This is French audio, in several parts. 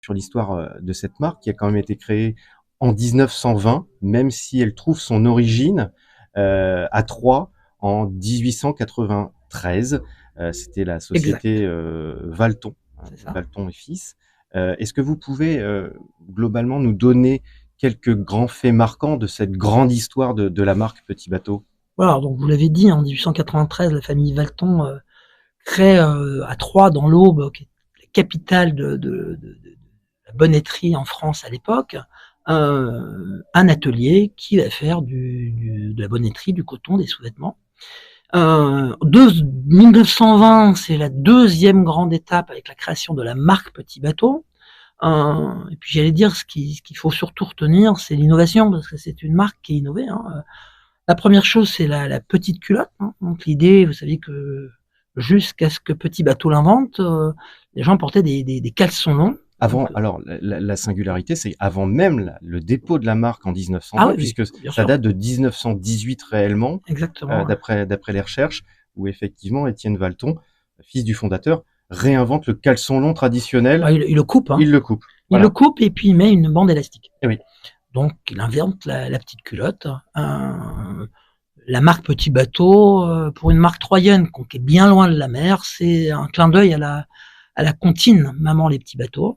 sur l'histoire de cette marque qui a quand même été créée en 1920, même si elle trouve son origine à Troyes en 1893. C'était la Exact, société Valton, c'est ça. Valton et Fils. Est-ce que vous pouvez globalement nous donner quelques grands faits marquants de cette grande histoire de la marque Petit Bateau? Voilà, donc vous l'avez dit, en 1893, la famille Valton crée à Troyes, dans l'Aube, qui est la capitale de la bonneterie en France à l'époque, un atelier qui va faire de la bonneterie, du coton, des sous-vêtements. 1920, c'est la deuxième grande étape avec la création de la marque Petit Bateau. Et puis j'allais dire, ce qu'il faut surtout retenir, c'est l'innovation, parce que c'est une marque qui est innovée. La première chose, c'est la petite culotte. Donc l'idée, vous savez que jusqu'à ce que Petit Bateau l'invente, les gens portaient des caleçons longs. Donc, Avant, alors la singularité, c'est avant même le dépôt de la marque en ah 1920, oui, oui, puisque bien ça sûr, date de 1918 réellement, exactement. Ouais. d'après les recherches, où effectivement Étienne Valton, fils du fondateur, réinvente le caleçon long traditionnel. Ah, il le coupe, Il le coupe. il le Voilà. coupe et puis il met une bande élastique. Et oui. Donc il invente la petite culotte. La marque Petit Bateau, pour une marque troyenne qui est bien loin de la mer, c'est un clin d'œil à la comptine Maman les petits bateaux.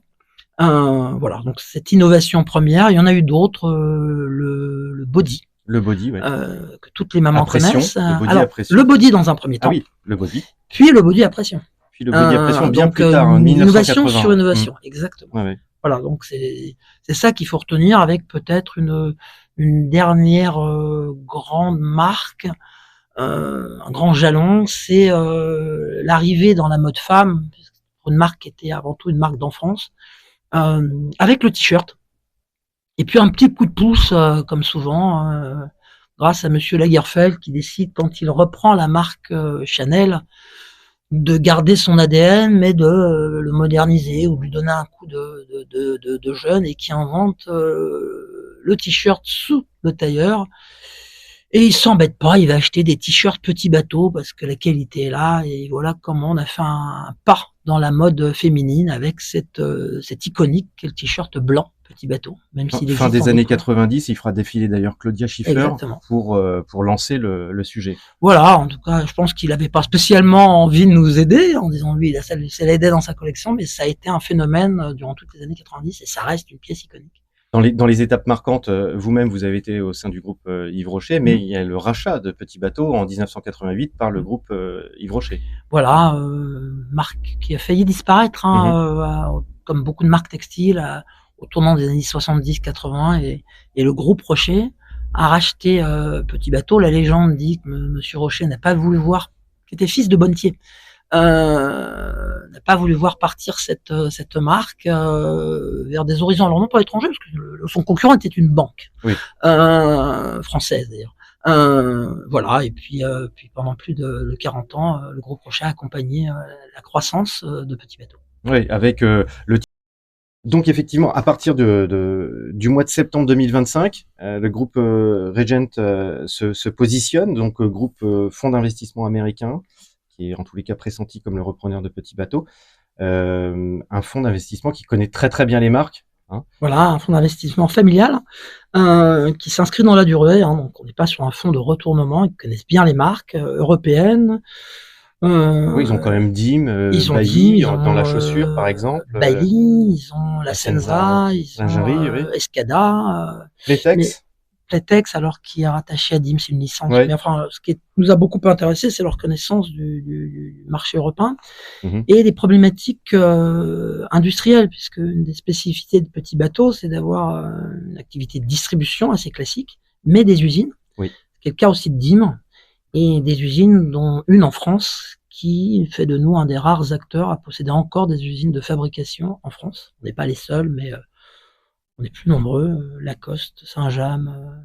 Voilà, donc cette innovation première, il y en a eu d'autres, le body, Le body, ouais. que toutes les À mamans pression, connaissent. le body à Alors, le pression. body dans un premier Ah temps, oui, le body. puis le body à pression. Puis le body à pression bien Donc, plus tard, hein, innovation sur 1980. innovation, exactement. Ouais, ouais. Voilà, donc c'est ça qu'il faut retenir, avec peut-être une dernière grande marque, un grand jalon, c'est l'arrivée dans la mode femme, pour une marque qui était avant tout une marque d'enfance, avec le t-shirt. Et puis un petit coup de pouce, comme souvent, grâce à Monsieur Lagerfeld, qui décide, quand il reprend la marque Chanel, de garder son ADN, mais de le moderniser ou lui donner un coup de jeune, et qui invente le t-shirt sous le tailleur. Et il s'embête pas, il va acheter des t-shirts Petit Bateau parce que la qualité est là. Et voilà comment on a fait un pas dans la mode féminine avec cette iconique qu'est le t-shirt blanc Petit Bateau, même s'il Fin existe des en années d'autres. 90, il fera défiler d'ailleurs Claudia Schiffer Exactement. pour lancer le sujet. Voilà, en tout cas, je pense qu'il n'avait pas spécialement envie de nous aider, en disant lui, ça l'aidait dans sa collection, mais ça a été un phénomène durant toutes les années 90, et ça reste une pièce iconique. Dans les étapes marquantes, vous-même, vous avez été au sein du groupe Yves Rocher, mais Mmh. il y a le rachat de Petit Bateau en 1988 par le Mmh. groupe Yves Rocher. Voilà, marque qui a failli disparaître, Mhm. comme beaucoup de marques textiles, au tournant des années 70-80, et le groupe Rocher a racheté Petit Bateau. La légende dit que Monsieur Rocher n'a pas voulu voir, qui était fils de bonnetier, n'a pas voulu voir partir cette marque vers des horizons, alors non pas étrangers, parce que son concurrent était une banque Oui. française d'ailleurs. Voilà, et puis pendant plus de 40 ans, le groupe Rocher a accompagné la croissance de Petit Bateau. Oui, avec le. Donc effectivement, à partir du mois de septembre 2025, le groupe Regent se positionne, donc groupe fonds d'investissement américain, qui est en tous les cas pressenti comme le repreneur de Petit Bateau, un fonds d'investissement qui connaît très très bien les marques. Hein. Voilà, un fonds d'investissement familial qui s'inscrit dans la durée. Donc on n'est pas sur un fonds de retournement. Ils connaissent bien les marques européennes. Oui, ils ont quand même Dim, Ils ont dit, Bailly, ils dans ont la chaussure par exemple, Bailly, ils ont la la Senza, Senza, ils ont lingerie, oui. Escada, mais Playtex, Playtex, alors qui est rattaché à DIM, c'est une licence. Mais oui. enfin, ce qui nous a beaucoup intéressé, c'est leur connaissance du marché européen Mhm. et des problématiques industrielles, puisque une des spécificités de Petit Bateau, c'est d'avoir une activité de distribution assez classique, mais des usines, Oui. qui est le cas aussi de DIM, et des usines, dont une en France, qui fait de nous un des rares acteurs à posséder encore des usines de fabrication en France. On n'est pas les seuls, mais on est plus nombreux. Lacoste, Saint-James,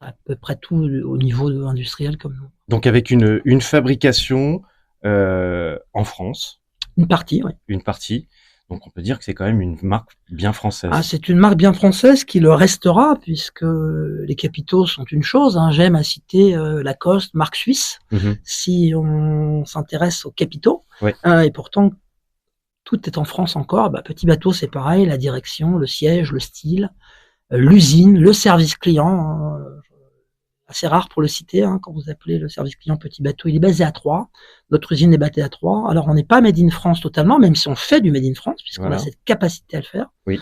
à peu près tout au niveau industriel comme nous. Donc avec une fabrication en France, Une partie, oui. une partie. Donc on peut dire que c'est quand même une marque bien Ah, française. c'est une marque bien française qui le restera, puisque les capitaux sont une chose. J'aime à citer Lacoste, marque suisse, Mhm. si on s'intéresse aux capitaux. Ouais. Et pourtant, tout est en France encore. Bah, Petit Bateau, c'est pareil, la direction, le siège, le style, l'usine, le service client, hein, assez rare pour le citer, hein, quand vous appelez le service client Petit Bateau, il est basé à Troyes. Notre usine est basée à Troyes. Alors, on n'est pas made in France totalement, même si on fait du made in France, puisqu'on a cette capacité à le faire. Oui.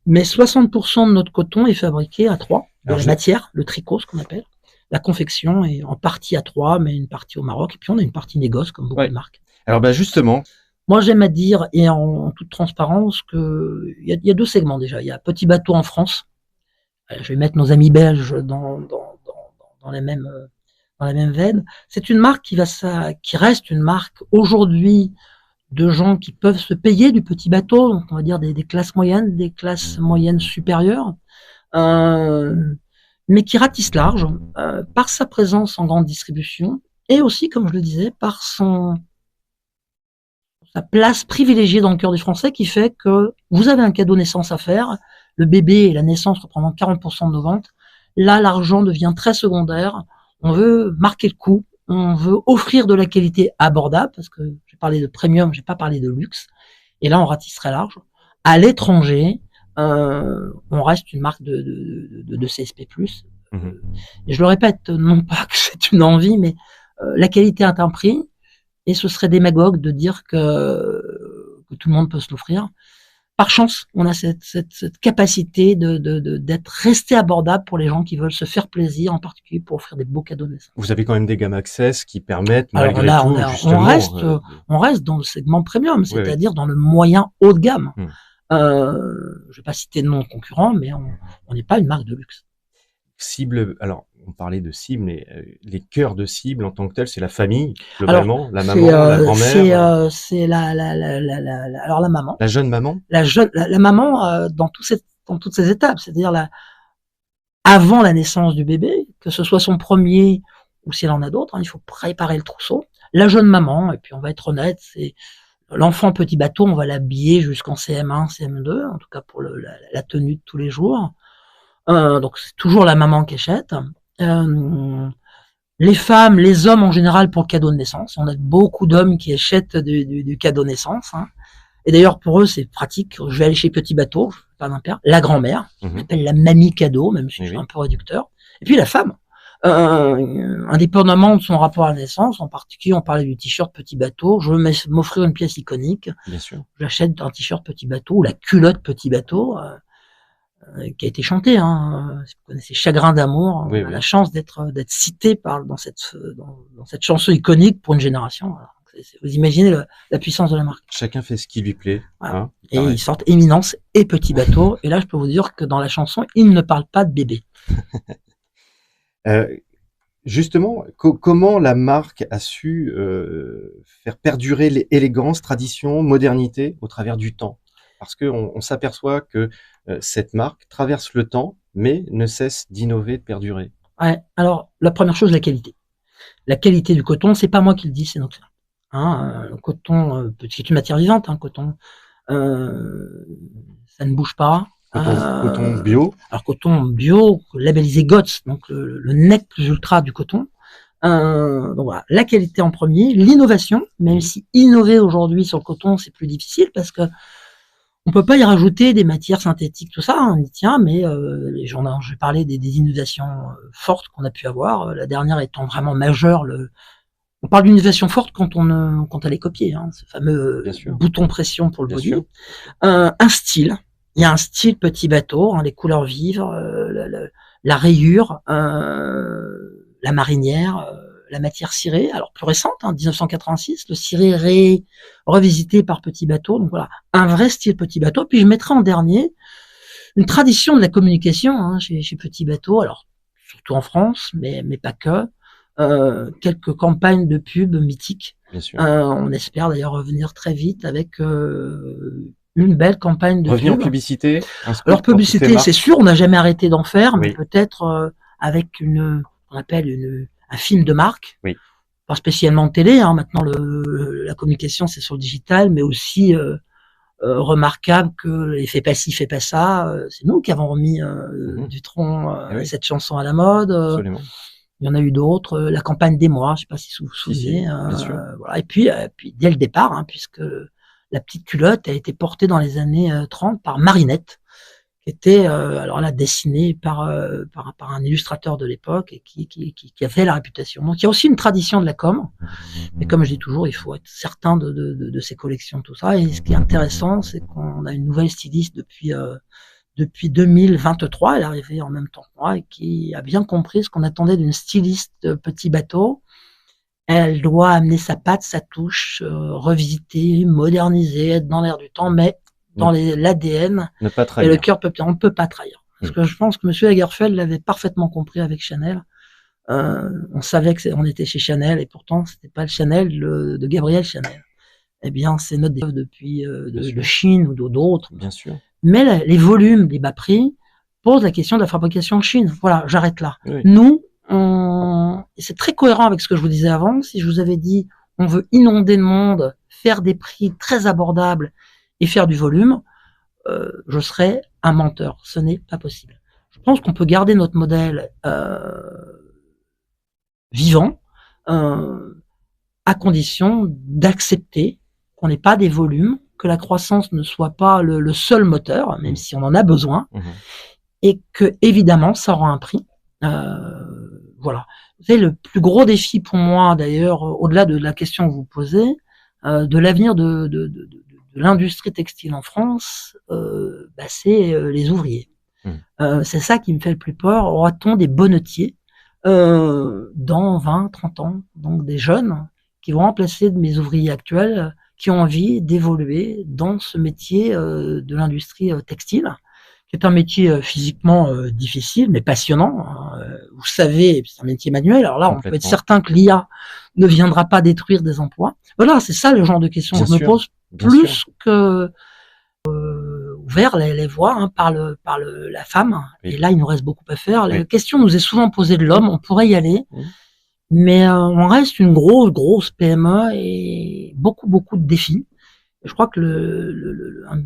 Mais 60% de notre coton est fabriqué à Troyes, de la matière, le tricot, ce qu'on appelle. La confection est en partie à Troyes, mais une partie au Maroc. Et puis, on a une partie négoce, comme beaucoup de marques. Alors, justement. Moi, j'aime à dire, et en toute transparence, que il y a 2 segments déjà. Il y a Petit Bateau en France. Je vais mettre nos amis belges dans la même veine. C'est une marque qui reste une marque aujourd'hui de gens qui peuvent se payer du petit bateau, donc on va dire des classes moyennes, des classes moyennes supérieures, mais qui ratisse large par sa présence en grande distribution et aussi, comme je le disais, par sa place privilégiée dans le cœur des Français, qui fait que vous avez un cadeau naissance à faire, le bébé et la naissance représentent 40% de nos ventes. Là, l'argent devient très secondaire. On veut marquer le coup. On veut offrir de la qualité abordable, parce que j'ai parlé de premium, j'ai pas parlé de luxe. Et là, on ratisse très large. À l'étranger, on reste une marque de CSP+. Et je le répète, non pas que c'est une envie, mais la qualité a un prix. Et ce serait démagogue de dire que tout le monde peut se l'offrir. Par chance, on a cette capacité d'être resté abordable pour les gens qui veulent se faire plaisir, en particulier pour offrir des beaux cadeaux de naissance. Vous avez quand même des gammes Access qui permettent, malgré tout, justement... On reste dans le segment premium, c'est-à-dire dans le moyen haut de gamme. Je vais pas citer de noms concurrents, mais on n'est pas une marque de luxe. Cible, alors, on parlait de cible, mais les cœurs de cible en tant que tel, c'est la famille, globalement, la maman, la grand-mère. C'est alors la maman. La jeune maman. La maman dans toutes ces étapes, c'est-à-dire avant la naissance du bébé, que ce soit son premier ou si elle en a d'autres, hein, il faut préparer le trousseau. La jeune maman, et puis on va être honnête, c'est l'enfant Petit Bateau, on va l'habiller jusqu'en CM1, CM2, en tout cas pour la tenue de tous les jours. Donc c'est toujours la maman qui achète. Les femmes, les hommes en général pour le cadeau de naissance. On a beaucoup d'hommes qui achètent du cadeau de naissance. Hein. Et d'ailleurs pour eux c'est pratique. Je vais aller chez Petit Bateau, pas d'un père. La grand-mère, on appelle la mamie cadeau, même si je suis un peu réducteur. Et puis la femme, indépendamment de son rapport à la naissance, en particulier on parlait du t-shirt Petit Bateau. Je veux m'offrir une pièce iconique. Bien sûr. J'achète un t-shirt Petit Bateau ou la culotte Petit Bateau. Qui a été chanté, hein. Si vous connaissez Chagrin d'amour, on a la chance d'être cité dans cette chanson iconique pour une génération. Alors, vous imaginez la puissance de la marque. Chacun fait ce qui lui plaît. Voilà. Hein, et ils sortent Éminence et Petit Bateau. Et là, je peux vous dire que dans la chanson, ils ne parlent pas de bébé. Justement, comment la marque a su faire perdurer l'élégance, tradition, modernité au travers du temps? Parce qu'on s'aperçoit que cette marque traverse le temps, mais ne cesse d'innover, de perdurer. Ouais. Alors, la première chose, la qualité. La qualité du coton, c'est pas moi qui le dis, c'est notre firme. Hein, le coton, c'est une matière vivante, hein, coton. Ça ne bouge pas. Coton bio. Alors, coton bio, labellisé GOTS, donc le net plus ultra du coton. Donc voilà, la qualité en premier, l'innovation, même si innover aujourd'hui sur le coton, c'est plus difficile parce que on peut pas y rajouter des matières synthétiques, tout ça, on y tient, mais je vais parler des innovations fortes qu'on a pu avoir. La dernière étant vraiment majeure. On parle d'innovation forte quand elle est copiée, hein, ce fameux bouton pression pour le body. Un style. Il y a un style Petit Bateau, hein, les couleurs vives, la rayure, la marinière. La matière cirée, alors plus récente, hein, 1986, le ciré revisité par Petit Bateau, donc voilà, un vrai style Petit Bateau. Puis je mettrai en dernier une tradition de la communication hein, chez Petit Bateau, alors surtout en France, mais pas que, quelques campagnes de pub mythiques. Bien sûr. On espère d'ailleurs revenir très vite avec une belle campagne de revenir pub. En publicité. Alors publicité, c'est sûr, on n'a jamais arrêté d'en faire, mais peut-être avec on appelle un film de marque, pas spécialement télé. Hein. Maintenant, la communication, c'est sur le digital, mais aussi remarquable que « fais pas ci, fais pas ça ». C'est nous qui avons remis Dutronc cette chanson à la mode. Absolument. Il y en a eu d'autres. La campagne des mois, je sais pas si vous vous souvenez. Voilà. Et puis, dès le départ, hein, puisque la petite culotte a été portée dans les années 30 par Marinette, qui était alors là dessinée par un illustrateur de l'époque et qui a fait la réputation. Donc il y a aussi une tradition de la com, mais comme je dis toujours, il faut être certain de ses collections, tout ça. Et ce qui est intéressant, c'est qu'on a une nouvelle styliste depuis 2023, elle est arrivée en même temps que moi et qui a bien compris ce qu'on attendait d'une styliste petit bateau. Elle doit amener sa patte, sa touche, revisiter, moderniser, être dans l'air du temps, mais dans l'ADN Ne pas et trahir. le cœur on ne peut pas trahir. Parce que je pense que Monsieur Lagerfeld l'avait parfaitement compris avec Chanel. On savait on était chez Chanel et pourtant c'était pas le Chanel de Gabriel Chanel. Eh bien, c'est notre défaut depuis de Chine ou d'autres. Bien sûr. Mais les volumes, les bas prix posent la question de la fabrication en Chine. Voilà, j'arrête là. Oui. Nous, et c'est très cohérent avec ce que je vous disais avant. Si je vous avais dit, on veut inonder le monde, faire des prix très abordables et faire du volume, je serais un menteur. Ce n'est pas possible. Je pense qu'on peut garder notre modèle vivant à condition d'accepter qu'on n'ait pas des volumes, que la croissance ne soit pas le seul moteur, même si on en a besoin, et que évidemment ça aura un prix. Voilà. Vous savez, le plus gros défi pour moi, d'ailleurs, au-delà de la question que vous posez, de l'avenir de l'industrie textile en France, c'est les ouvriers. C'est ça qui me fait le plus peur. Aura-t-on des bonnetiers dans 20, 30 ans, donc des jeunes qui vont remplacer mes ouvriers actuels qui ont envie d'évoluer dans ce métier de l'industrie textile, qui est un métier physiquement difficile, mais passionnant. Vous savez, c'est un métier manuel. Alors là, on peut être certain que l'IA ne viendra pas détruire des emplois. Voilà, c'est ça le genre de questions que je me pose, plus que ouvert les voies par la femme. Et là, il nous reste beaucoup à faire. La question nous est souvent posée de l'homme. On pourrait y aller. Mais on reste une grosse PME et beaucoup de défis. Et je crois que un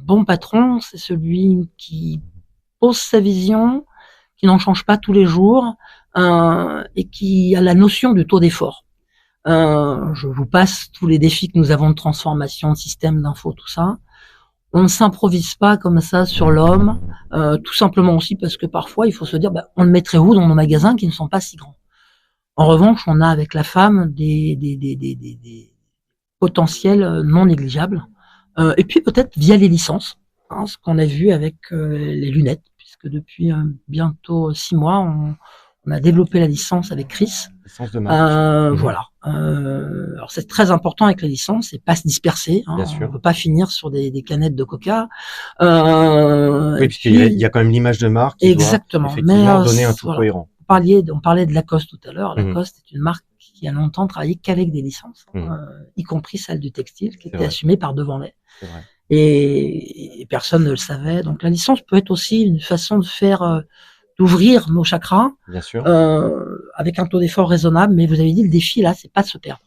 bon patron, c'est celui qui pose sa vision, qui n'en change pas tous les jours, et qui a la notion du taux d'effort. Je vous passe tous les défis que nous avons de transformation, de système d'info, tout ça. On ne s'improvise pas comme ça sur l'homme, tout simplement aussi parce que parfois il faut se dire, on le mettrait où dans nos magasins qui ne sont pas si grands. En revanche, on a avec la femme des potentiels non négligeables. Et puis peut-être via les licences, ce qu'on a vu avec les lunettes, puisque depuis bientôt 6 mois, on a développé la licence avec Chris. Licence de marque. Voilà. Alors c'est très important avec la licence, c'est pas se disperser. Bien sûr. On peut pas finir sur des canettes de Coca. Oui, puisqu'il y a quand même l'image de marque qui exactement. doit effectivement donner un tout cohérent. On parlait de Lacoste tout à l'heure. Lacoste est une marque qui a longtemps travaillé qu'avec des licences, y compris celle du textile, qui était assumée par Devanlay. C'est vrai. Et personne ne le savait. Donc la licence peut être aussi une façon de faire d'ouvrir nos chakras, bien sûr, avec un taux d'effort raisonnable. Mais vous avez dit, le défi là, c'est pas de se perdre.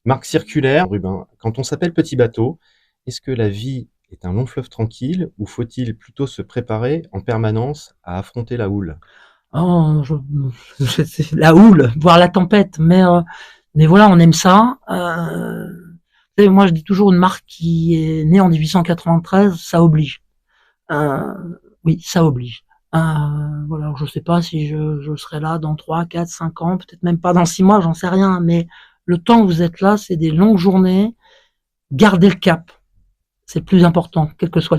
Marque circulaire, Rubin. Quand on s'appelle Petit Bateau, est-ce que la vie est un long fleuve tranquille ou faut-il plutôt se préparer en permanence à affronter la houle? La houle, voire la tempête, mais voilà, on aime ça. Moi, je dis toujours, une marque qui est née en 1893, ça oblige. Oui, ça oblige. Voilà, je sais pas si je serai là dans 3, 4, 5 ans, peut-être même pas dans 6 mois, j'en sais rien, mais le temps que vous êtes là, c'est des longues journées. Gardez le cap. C'est le plus important, quel que soit